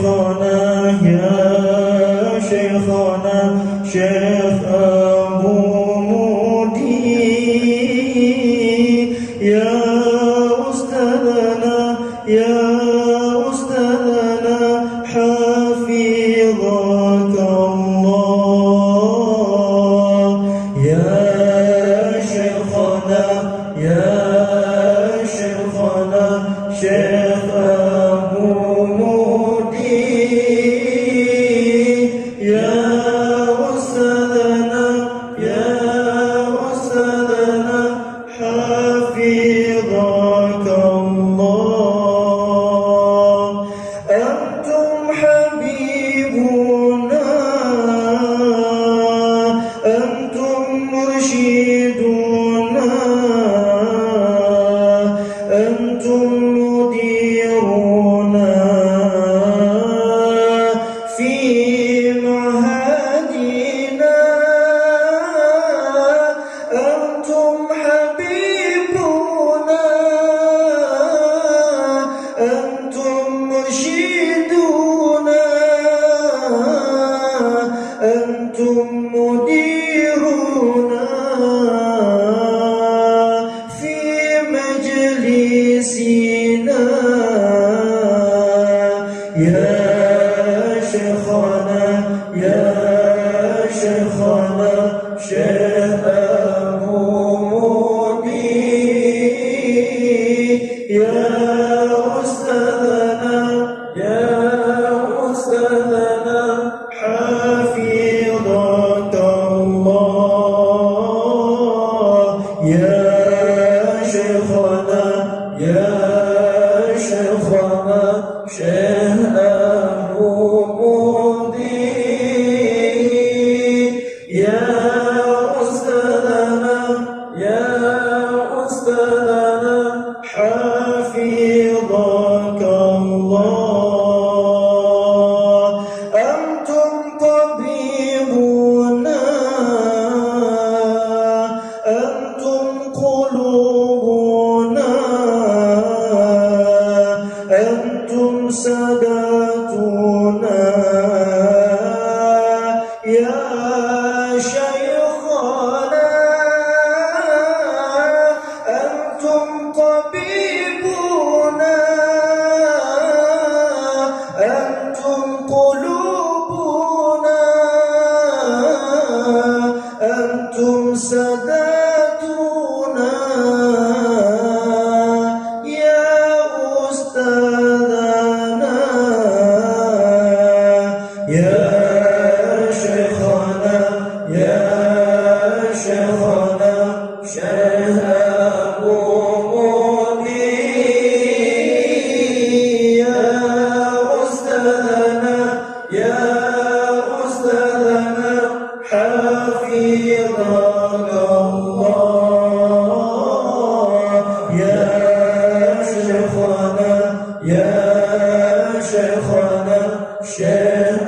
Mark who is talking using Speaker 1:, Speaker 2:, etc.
Speaker 1: شيخنا يا شيخنا شيخ أبو مودي يا أستاذنا يا أستاذنا حفظك الله يا شيخنا يا شيخنا شيخ أبو مودي يا أستاذنا حفظك الله أنتم حبيبنا أنتم مرشدنا أنتم مديرنا في معهدنا أنتم حبيبنا أنتم مرشدنا أنتم مديرنا في مجلسنا يا شيخنا يا شيخنا شيخ أبو مودي يا أستاذنا حفظك الله يا شيخنا شيخ أبو مودي يا أستاذنا حفظك الله أنتم طبيبنا أنتم قلوبنا أنتم ساداتنا يا شيخنا أنتم طبيبنا أنتم قلوبنا أنتم ساداتنا يا أستاذنا يا شيخنا شيخ أبو مودي يا أستاذنا حفظك الله يا شيخنا شيخ